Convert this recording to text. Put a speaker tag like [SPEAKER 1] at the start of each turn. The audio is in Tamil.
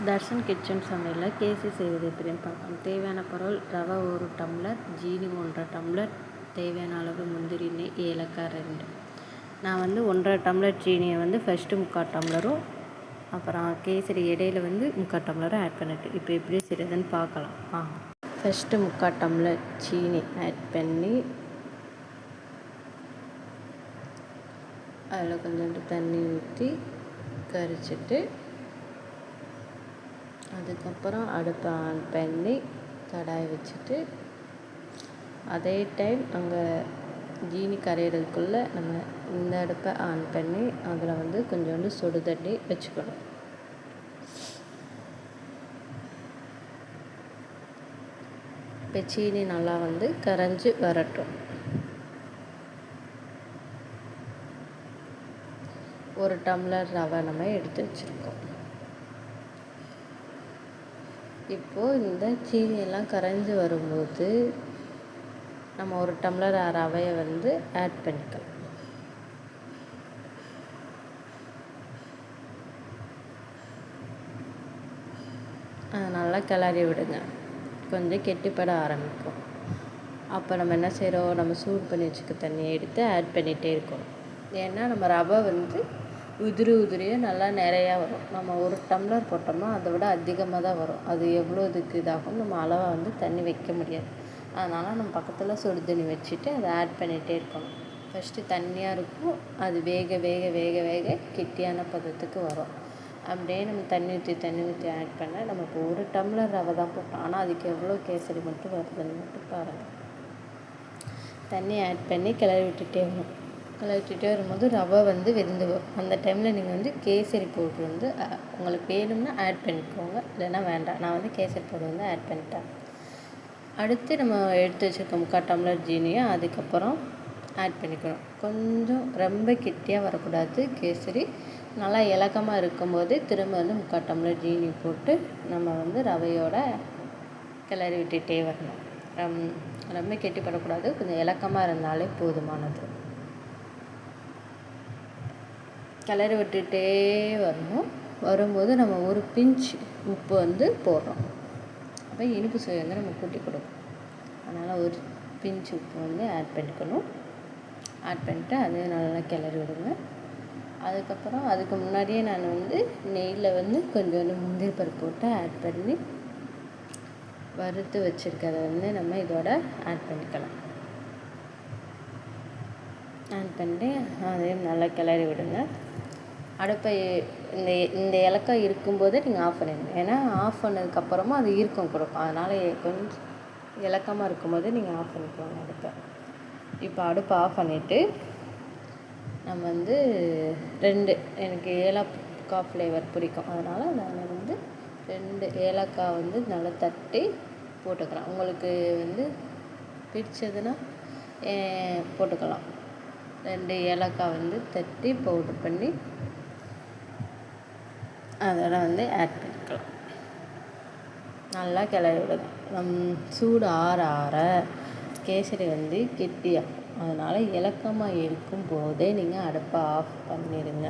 [SPEAKER 1] தர்ஷன் கிச்சன் சமையலில் கேசரி செய்வது எப்படின்னு பார்க்கலாம். தேவையான பொருள்: ரவை 1 டம்ளர், ஜீனி 1½ டம்ளர், தேவையான அளவு முந்திரி, நெய், ஏலக்காய் 2. நான் 1½ டம்ளர் ஜீனியை ஃபஸ்ட்டு 3/4 டம்ளரும், அப்புறம் கேசரி இடையில 3/4 டம்ளரும் ஆட் பண்ணிட்டு இப்போ எப்படி செய்கிறதுன்னு பார்க்கலாம். ஃபஸ்ட்டு 3/4 டம்ளர் சீனி ஆட் பண்ணி அதில் கொஞ்சோண்டு தண்ணி ஊற்றி கரைச்சிட்டு, அதுக்கப்புறம் அடுப்பை ஆன் பண்ணி கடாய் வச்சுட்டு, அதே டைம் அங்கே ஜீனி கரையிறதுக்குள்ளே நம்ம இந்த அடுப்பை ஆன் பண்ணி அதில் கொஞ்சோண்டு சுடு தண்ணி வச்சுக்கணும். இப்போ சீனி நல்லா கரைஞ்சி வரட்டும். 1 டம்ளர் ரவை நம்ம எடுத்து வச்சுருக்கோம். இப்போது இந்த சீனியெல்லாம் கரைஞ்சி வரும்போது நம்ம 1 டம்ளர் ரவையை ஆட் பண்ணிக்கலாம். அதை நல்லா கிளறி விடுங்க. கொஞ்சம் கெட்டிப்பட ஆரம்பிக்கும். அப்போ நம்ம என்ன செய்கிறோம், நம்ம சூடு பண்ணி வச்சுக்க தண்ணியை எடுத்து ஆட் பண்ணிகிட்டே இருக்கோம். ஏன்னா நம்ம ரவை உதிரியாக நல்லா நிறையா வரும். நம்ம 1 டம்ளர் போட்டோம்னா அதை விட அதிகமாக தான் வரும். அது எவ்வளோ இதுக்கு இதாகும், நம்ம அளவாக தண்ணி வைக்க முடியாது. அதனால் நம்ம பக்கத்தில் சுடு தண்ணி வச்சுட்டு அதை ஆட் பண்ணிகிட்டே இருக்கணும். ஃபஸ்ட்டு தண்ணியாக இருக்கும், அது வேக வேக வேக வேக கெட்டியான பதத்துக்கு வரும். அப்படியே நம்ம தண்ணி ஊற்றி ஆட் பண்ண நம்ம இப்போ 1 டம்ளர் ரவை தான் போட்டோம். ஆனால் அதுக்கு எவ்வளோ கேசரி மட்டும் வருதுன்னு மட்டும் பாருங்கள். தண்ணி ஆட் பண்ணி கிளறி விட்டுட்டே வரும்போது ரவை வெந்து வரும். அந்த டைமில் நீங்கள் கேசரி பவுட்ரு உங்களுக்கு வேணும்னா ஆட் பண்ணிக்கோங்க, இல்லைன்னா வேண்டாம். நான் கேசரி பவுடர் ஆட் பண்ணிட்டேன். அடுத்து நம்ம எடுத்து வச்சுருக்க 3/4 டம்ளர் ஜீனியை அதுக்கப்புறம் ஆட் பண்ணிக்கணும். கொஞ்சம் ரொம்ப கெட்டியாக வரக்கூடாது. கேசரி நல்லா இலக்கமாக இருக்கும்போது திரும்ப 3/4 டம்ளர் ஜீனி போட்டு நம்ம ரவையோட கிளறி விட்டுகிட்டே வரணும். ரொம்ப கெட்டிப்படக்கூடாது, கொஞ்சம் இலக்கமாக இருந்தாலே போதுமானது. கிளறி விட்டுகிட்டே வரும்போது நம்ம ஒரு பிஞ்ச் உப்பு போடுறோம். அப்போ இனிப்பு சுவை நம்ம கூட்டி கொடுக்கும். அதனால் ஒரு பிஞ்ச் உப்பு ஆட் பண்ணிக்கணும். ஆட் பண்ணிவிட்டு அதையும் நல்லா கிளறி விடுங்க. அதுக்கப்புறம் அதுக்கு முன்னாடியே நான் நெய்யில் கொஞ்சோண்டு முந்திரி பருப்பு போட்டு ஆட் பண்ணி வறுத்து வச்சுருக்கதை நம்ம இதோட ஆட் பண்ணிக்கலாம். ஆட் பண்ணிட்டு அதையும் நல்லா கிளறி விடுங்க. அடுப்பை இந்த ஏலக்காய் இருக்கும்போது நீங்கள் ஆஃப் பண்ணிடுங்க. ஏன்னா ஆஃப் பண்ணதுக்கப்புறமா அது ஈர்க்கம் கொடுக்கும். அதனால் கொஞ்சம் இலக்கமாக இருக்கும்போது நீங்கள் ஆஃப் பண்ணிக்கோங்க அடுப்பை. இப்போ அடுப்பை ஆஃப் பண்ணிவிட்டு நம்ம 2 எனக்கு ஏலக்காய் ஃப்ளேவர் பிடிக்கும். அதனால் நான் 2 ஏலக்காய் நல்லா தட்டி போட்டுக்கலாம். உங்களுக்கு பிடிச்சதுன்னா போட்டுக்கலாம். 2 ஏலக்காய் தட்டி பவுட்ரு பண்ணி அதோட ஆட் பண்ணிக்கலாம். நல்லா கிளறி விடுங்க. சூடு ஆற ஆற கேசரி கெட்டியாகும். அதனால் இலக்கமாக இருக்கும் போதே நீங்கள் அடுப்பை ஆஃப் பண்ணிடுங்க.